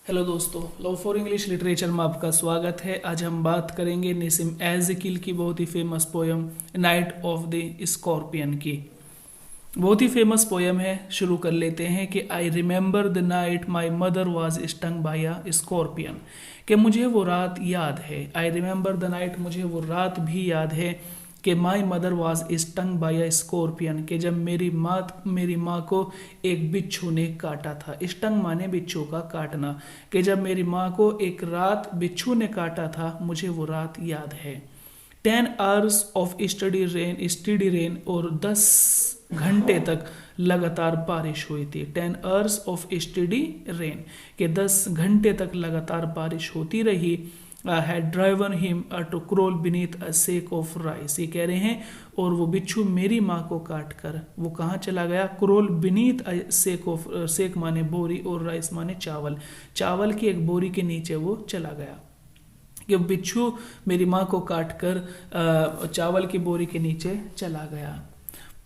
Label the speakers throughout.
Speaker 1: Hello दोस्तों, love for English literature में आपका स्वागत है। आज हम बात करेंगे निसिम एज़ेकिल की बहुत ही famous poem night of the scorpion की। बहुत ही फेमस पोयम है। शुरू कर लेते हैं कि I remember the night my mother was stung by a scorpion, कि मुझे वो रात याद है। आई रिमेंबर द नाइट, मुझे वो रात भी याद है कि my mother was stung by a scorpion, कि जब मेरी माँ को एक बिच्छू ने काटा था। स्टंग माने बिच्छू का काटना, कि जब मेरी माँ को एक रात बिच्छू ने काटा था, मुझे वो रात याद है। 10 आवर्स ऑफ स्टडी रेन, और 10 घंटे तक लगातार बारिश हुई थी। 10 आवर्स ऑफ स्टडी रेन, कि 10 घंटे तक लगातार बारिश होती रही। Had driven him to crawl beneath a sack of rice, ये कह रहे हैं। और वो बिच्छू मेरी माँ को काट कर वो कहाँ चला गया? क्रोल बीनीथ अ सेक माने बोरी, और राइस माने चावल। चावल की एक बोरी के नीचे वो चला गया। कि बिच्छू मेरी माँ को काट कर चावल की बोरी के नीचे चला गया।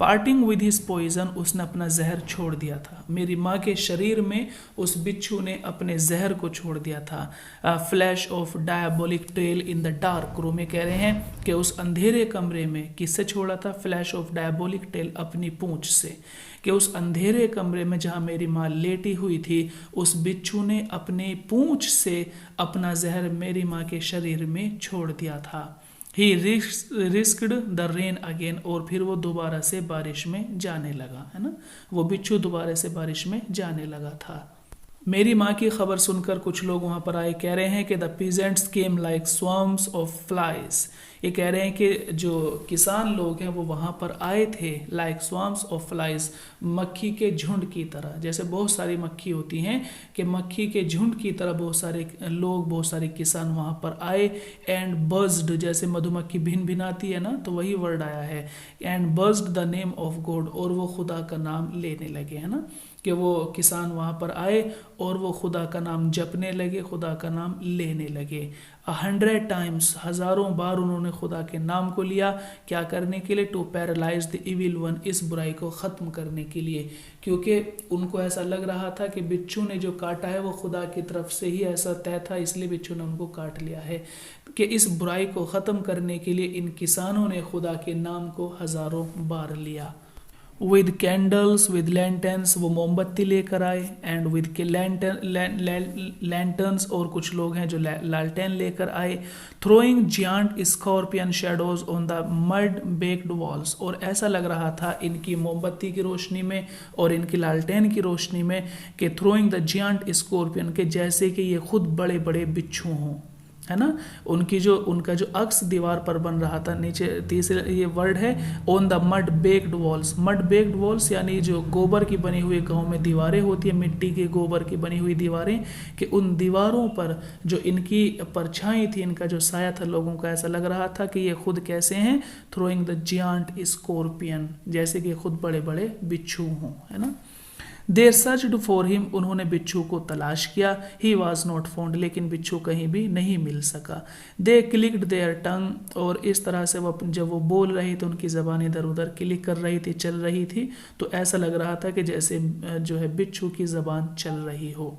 Speaker 1: पार्टिंग विद हिज पॉइजन, उसने अपना जहर छोड़ दिया था। मेरी माँ के शरीर में उस बिच्छू ने अपने जहर को छोड़ दिया था। Flash of diabolic tail in the dark room, में कह रहे हैं कि उस अंधेरे कमरे में किससे छोड़ा था? फ्लैश ऑफ डायबोलिक टेल, अपनी पूंछ से। कि उस अंधेरे कमरे में जहाँ मेरी माँ लेटी हुई थी, उस बिच्छू ने अपनी पूंछ से अपना जहर मेरी माँ के शरीर में छोड़ दिया था। ही रिस्क्ड द रेन अगेन, और फिर वो दोबारा से बारिश में जाने लगा, है ना। वो बिच्छू दोबारा से बारिश में जाने लगा था। मेरी माँ की खबर सुनकर कुछ लोग वहाँ पर आए। कह रहे हैं कि the peasants came like swarms of flies, ये कह रहे हैं कि जो किसान लोग हैं वो वहाँ पर आए थे लाइक स्वार्म्स ऑफ फ्लाइज, मक्खी के झुंड की तरह। जैसे बहुत सारी मक्खी होती हैं, कि मक्खी के झुंड की तरह बहुत सारे लोग, बहुत सारे किसान वहाँ पर आए। एंड बज्ड, जैसे मधुमक्खी भिन भिनाती है ना, तो वही वर्ड आया है। And buzzed the name of God, और वो खुदा का नाम लेने लगे, है ना। कि वो किसान वहाँ पर आए और वो खुदा का नाम जपने लगे, खुदा का नाम लेने लगे। 100 टाइम्स, हज़ारों बार उन्होंने खुदा के नाम को लिया। क्या करने के लिए? To paralyse the evil one, इस बुराई को ख़त्म करने के लिए। क्योंकि उनको ऐसा लग रहा था कि बिच्छू ने जो काटा है वो खुदा की तरफ से ही ऐसा तय था, इसलिए बिच्छू ने उनको काट लिया है। कि इस बुराई को ख़त्म करने के लिए इन किसानों ने खुदा के नाम को हज़ारों बार लिया। विद कैंडल्स, विद लैंटर्न्स, वो मोमबत्ती लेकर आए। एंड विद के लैंटर्न्स, और कुछ लोग हैं जो लालटेन लेकर आए। Throwing giant scorpion shadows on the mud baked walls, और ऐसा लग रहा था इनकी मोमबत्ती की रोशनी में और इनकी लालटेन की रोशनी में कि थ्रोइंग द जियांट स्कॉर्पियन, के जैसे कि ये खुद बड़े बड़े बिच्छू हों, है ना। उनका जो अक्स दीवार पर बन रहा था। नीचे तीसरे ये वर्ड है on the mud baked walls. Mud baked walls यानी जो गोबर की बनी हुई गांव में दीवारें होती है, मिट्टी के गोबर की बनी हुई दीवारें, कि उन दीवारों पर जो इनकी परछाई थी, इनका जो साया था, लोगों को ऐसा लग रहा था कि ये खुद कैसे हैं? थ्रोइंग द जियांट स्कॉर्पियन, जैसे कि खुद बड़े बड़े बिच्छू हों, है ना। देर सर्च्ड फॉर हिम, उन्होंने बिच्छू को तलाश किया। ही वॉज नॉट फाउंड, लेकिन बिच्छू कहीं भी नहीं मिल सका। दे क्लिक्ड देयर टंग, और इस तरह से जब वो बोल रही तो उनकी ज़बान इधर उधर क्लिक कर रही थी, चल रही थी। तो ऐसा लग रहा था कि जैसे जो है बिच्छू की ज़बान चल रही हो।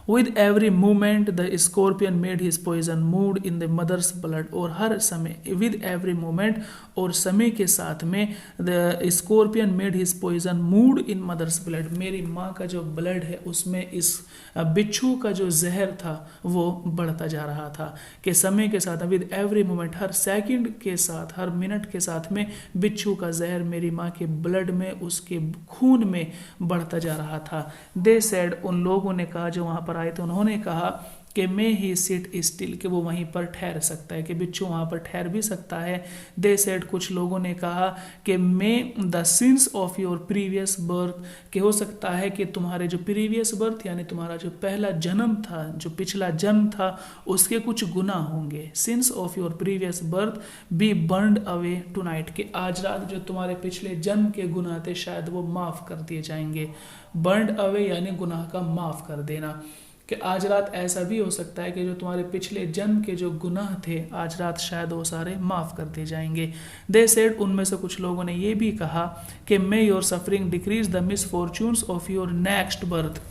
Speaker 1: With every movement the scorpion made his poison moved in the mother's blood, और हर समय, विद एवरी मूवमेंट, और समय के साथ में, the scorpion made his poison moved in mother's blood, मेरी माँ का जो ब्लड है उसमें इस बिच्छू का जो जहर था वो बढ़ता जा रहा था। कि समय के साथ, with every moment, her second के साथ, हर मिनट के साथ में बिच्छू का जहर मेरी माँ के ब्लड में, उसके खून में बढ़ता जा रहा था। दे सेड, उन लोगों ने कहा जो वहाँ पर आए थे, उन्होंने कहा कि मे ही सिट स्टिल, कि वो वहीं पर ठहर सकता है, कि बिच्छू वहाँ पर ठहर भी सकता है। दे सेड, कुछ लोगों ने कहा कि may the sins of your previous birth, कि हो सकता है कि तुम्हारे जो प्रीवियस बर्थ यानी तुम्हारा जो पहला जन्म था, जो पिछला जन्म था, उसके कुछ गुनाह होंगे। Sins of your previous birth be burned away tonight, कि आज रात जो तुम्हारे पिछले जन्म के गुनाह थे शायद वो माफ़ कर दिए जाएंगे। बर्न्ड अवे यानी गुनाह का माफ़ कर देना। कि आज रात ऐसा भी हो सकता है कि जो तुम्हारे पिछले जन्म के जो गुनाह थे, आज रात शायद वो सारे माफ़ कर दिए जाएंगे। दे सेड, उनमें से कुछ लोगों ने ये भी कहा कि मे your suffering decrease the misfortunes of your next birth,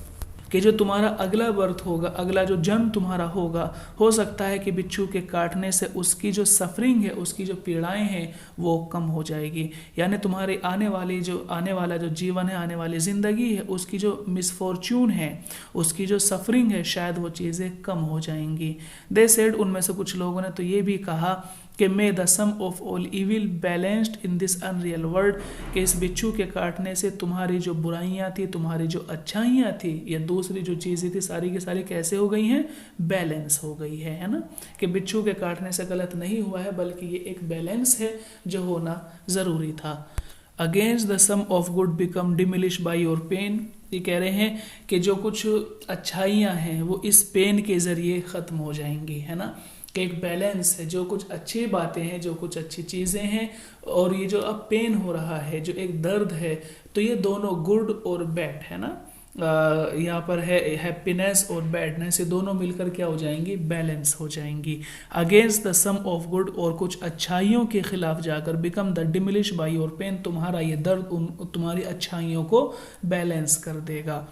Speaker 1: कि जो तुम्हारा अगला बर्थ होगा, अगला जो जन्म तुम्हारा होगा, हो सकता है कि बिच्छू के काटने से उसकी जो सफरिंग है, उसकी जो पीड़ाएं हैं वो कम हो जाएगी। यानी तुम्हारे आने वाला जो जीवन है, आने वाली ज़िंदगी है, उसकी जो मिसफॉर्च्यून है, उसकी जो सफरिंग है, शायद वो चीज़ें कम हो जाएंगी। दे सेड, उनमें से कुछ लोगों ने तो ये भी कहा कि may the sum of all evil balanced in this unreal world, कि इस बिच्छू के काटने से तुम्हारी जो बुराइयां थी, तुम्हारी जो अच्छाइयां थी, या दूसरी जो चीज़ें थी, सारी की सारी कैसे हो गई हैं? बैलेंस हो गई है ना। कि बिच्छू के काटने से गलत नहीं हुआ है, बल्कि ये एक बैलेंस है जो होना ज़रूरी था। Against the sum of good become diminish by your pain, ये कह रहे हैं कि जो कुछ अच्छाइयाँ हैं वो इस पेन के ज़रिए ख़त्म हो जाएंगी, है ना। कि एक बैलेंस है, जो कुछ अच्छी बातें हैं, जो कुछ अच्छी चीज़ें हैं, और ये जो अब पेन हो रहा है, जो एक दर्द है, तो ये दोनों गुड और बैड है ना। यहाँ पर है हैप्पीनेस और बैडनेस, ये दोनों मिलकर क्या हो जाएंगी? बैलेंस हो जाएंगी। Against the sum of good, और कुछ अच्छाइयों के खिलाफ जाकर, become the diminish by your pain, तुम्हारा ये दर्द तुम्हारी अच्छाइयों को बैलेंस कर देगा।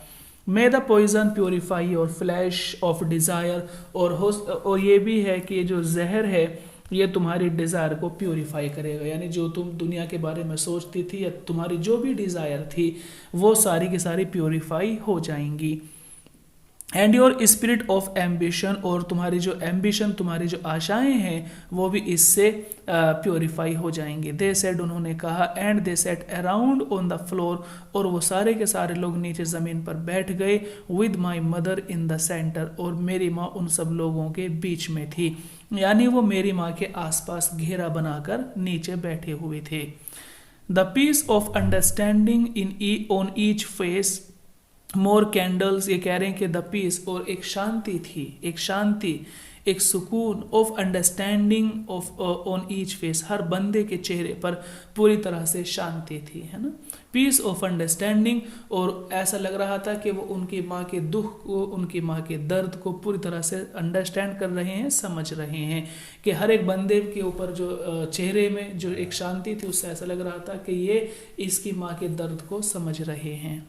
Speaker 1: मे द पॉइजन प्योरीफाई और फ्लैश ऑफ डिज़ायर, और ये भी है कि जो जहर है ये तुम्हारी डिज़ायर को प्योरीफाई करेगा। यानी जो तुम दुनिया के बारे में सोचती थी, या तुम्हारी जो भी डिज़ायर थी, वो सारी की सारी प्योरीफाई हो जाएंगी। And your spirit of ambition, और तुम्हारी जो एम्बिशन, तुम्हारी जो आशाएं हैं, वो भी इससे प्योरीफाई हो जाएंगे। दे सेड, उन्होंने कहा, and they set around on the floor, और वो सारे के सारे लोग नीचे ज़मीन पर बैठ गए। With my mother in the centre, और मेरी माँ उन सब लोगों के बीच में थी। यानी वो मेरी माँ के आसपास घेरा बनाकर नीचे बैठे हुए थे। The peace of understanding on each face more candles, ये कह रहे हैं कि द पीस, और एक शांति थी, एक शांति, एक सुकून of understanding of on each face, हर बंदे के चेहरे पर पूरी तरह से शांति थी, है ना। पीस ऑफ अंडरस्टैंडिंग, और ऐसा लग रहा था कि वो उनकी माँ के दुख को, उनकी माँ के दर्द को पूरी तरह से अंडरस्टैंड कर रहे हैं, समझ रहे हैं। कि हर एक बंदे के ऊपर जो चेहरे में जो एक शांति थी, उससे ऐसा लग रहा था कि ये इसकी माँ के दर्द को समझ रहे हैं।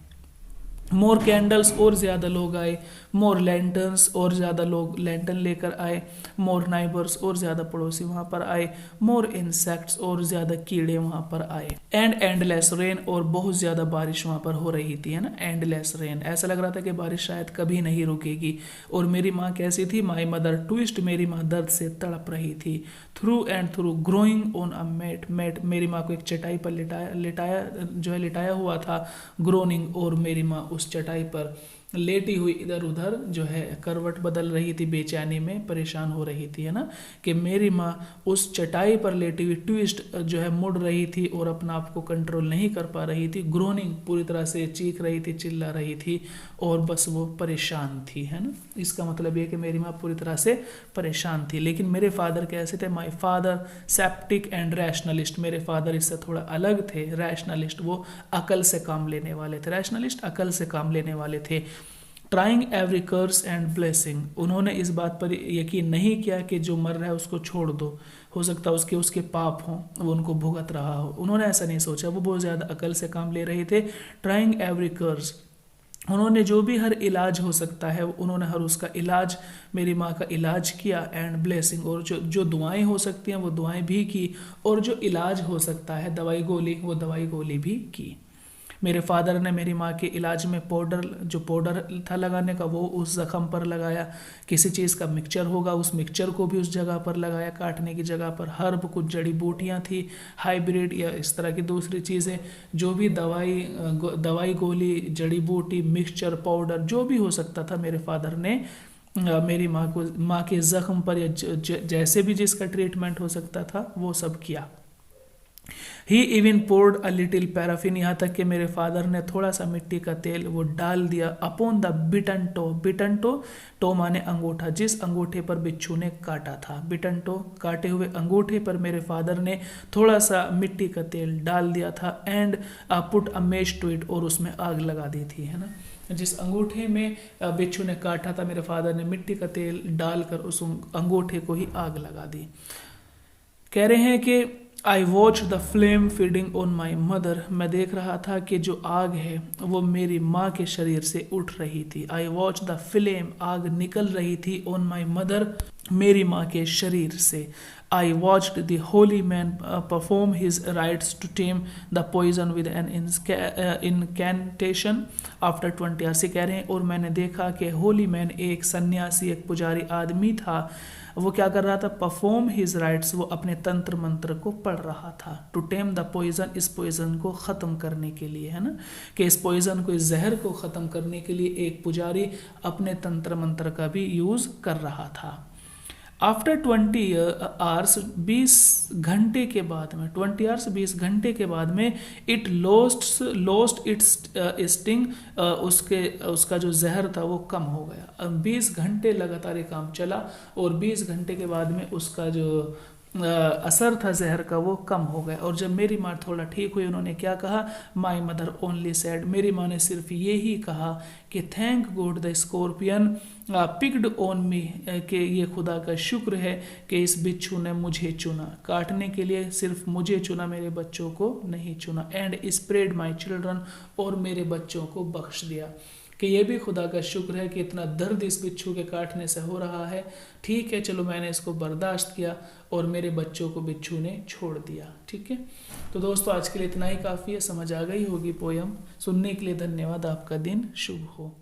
Speaker 1: मोर कैंडल्स, और ज़्यादा लोग आए। मोर लैंटर्न्स, और ज़्यादा लोग लैंटर्न लेकर आए। मोर नाइबर्स, और ज़्यादा पड़ोसी वहाँ पर आए। मोर इंसेक्ट्स, और ज़्यादा कीड़े वहाँ पर आए। एंड एंडलेस रेन, और बहुत ज़्यादा बारिश वहाँ पर हो रही थी, है ना। एंडलेस रेन, ऐसा लग रहा था कि बारिश शायद कभी नहीं रुकेगी। और मेरी माँ कैसी थी? माई मदर ट्विस्ट, मेरी माँ दर्द से तड़प रही थी। Through and through groaning on a mat, मेरी माँ को एक चटाई पर लिटाया हुआ था। ग्रोनिंग, और मेरी माँ उस चटाई पर लेटी हुई इधर उधर जो है करवट बदल रही थी, बेचैनी में परेशान हो रही थी, है ना। कि मेरी माँ उस चटाई पर लेटी हुई ट्विस्ट जो है मुड़ रही थी और अपना आप को कंट्रोल नहीं कर पा रही थी। ग्रोनिंग, पूरी तरह से चीख रही थी, चिल्ला रही थी, और बस वो परेशान थी, है ना। इसका मतलब ये कि मेरी माँ पूरी तरह से परेशान थी। लेकिन मेरे फादर कैसे थे? My father septic and rationalist, मेरे फादर इससे थोड़ा अलग थे। रैशनलिस्ट, वो अकल से काम लेने वाले थे। रैशनलिस्ट अकल से काम लेने वाले थे। Trying every curse and blessing, उन्होंने इस बात पर यकीन नहीं किया कि जो मर रहा है उसको छोड़ दो, हो सकता है उसके पाप हों, वो उनको भुगत रहा हो। उन्होंने ऐसा नहीं सोचा, वो बहुत ज़्यादा अकल से काम ले रहे थे। ट्राइंग एवरी कर्स, उन्होंने जो भी हर इलाज हो सकता है उन्होंने हर उसका इलाज, मेरी माँ का इलाज किया। एंड ब्लेसिंग, और जो दुआएं हो सकती हैं वो दुआएं भी की, और जो इलाज हो सकता है दवाई गोली, वो दवाई गोली भी की। मेरे फादर ने मेरी माँ के इलाज में पाउडर था लगाने का, वो उस ज़ख़म पर लगाया। किसी चीज़ का मिक्सचर होगा, उस मिक्सचर को भी उस जगह पर लगाया, काटने की जगह पर। हर्ब, कुछ जड़ी बूटियाँ थी, हाइब्रिड या इस तरह की दूसरी चीज़ें, जो भी दवाई गोली, जड़ी बूटी, मिक्सचर, पाउडर, जो भी हो सकता था, मेरे फादर ने मेरी माँ के ज़ख़म पर या जैसे भी जिसका ट्रीटमेंट हो सकता था वो सब किया। He even poured a little paraffin, यहाँ तक कि मेरे फादर ने थोड़ा सा मिट्टी का तेल वो डाल दिया upon the bitten toe. Bitten toe माने अंगूठा, जिस अंगूठे पर बिच्छू ने काटा था। बिटन टो, काटे हुए अंगूठे पर मेरे फादर ने थोड़ा सा मिट्टी का तेल डाल दिया था। And put a match to it, और उसमें आग लगा दी थी, है ना। जिस अंगूठे में बिच्छू ने काटा था, मेरे फादर ने मिट्टी का तेल डालकर उस अंगूठे को ही आग लगा दी। कह रहे हैं कि I watch the flame feeding on my mother, मैं देख रहा था कि जो आग है वो मेरी माँ के शरीर से उठ रही थी। आई वॉच द फ्लेम, आग निकल रही थी, ऑन माई मदर, मेरी माँ के शरीर से। I watched the holy man perform his rites to tame the poison with an incantation after 20 hours. कह रहे हैं और मैंने देखा कि होली मैन एक सन्यासी, एक पुजारी आदमी था, वो क्या कर रहा था, परफॉर्म हिज राइट्स, वो अपने तंत्र मंत्र को पढ़ रहा था, टू टेम द पॉइजन, इस पॉइजन को ख़त्म करने के लिए, है ना, कि इस पॉइजन को, इस जहर को ख़त्म करने के लिए एक पुजारी अपने तंत्र मंत्र का भी यूज़ कर रहा था। आफ्टर 20 आवर्स, 20 घंटे के बाद में, 20 आवर्स 20 घंटे के बाद में, इट लॉस्ट इट्स स्टिंग, उसका जो जहर था वो कम हो गया। अब 20 घंटे लगातार ये काम चला और 20 घंटे के बाद में उसका जो असर था जहर का वो कम हो गया। और जब मेरी माँ थोड़ा ठीक हुई, उन्होंने क्या कहा, माई मदर ओनली सेड, मेरी माँ ने सिर्फ ये ही कहा कि thank God the scorpion picked on me, कि ये खुदा का शुक्र है कि इस बिच्छू ने मुझे चुना, काटने के लिए सिर्फ मुझे चुना, मेरे बच्चों को नहीं चुना। एंड स्प्रेड माई चिल्ड्रन, और मेरे बच्चों को बख्श दिया, कि ये भी खुदा का शुक्र है कि इतना दर्द इस बिच्छू के काटने से हो रहा है, ठीक है, चलो मैंने इसको बर्दाश्त किया और मेरे बच्चों को बिच्छू ने छोड़ दिया। ठीक है, तो दोस्तों आज के लिए इतना ही काफ़ी है, समझ आ गई होगी पोयम। सुनने के लिए धन्यवाद, आपका दिन शुभ हो।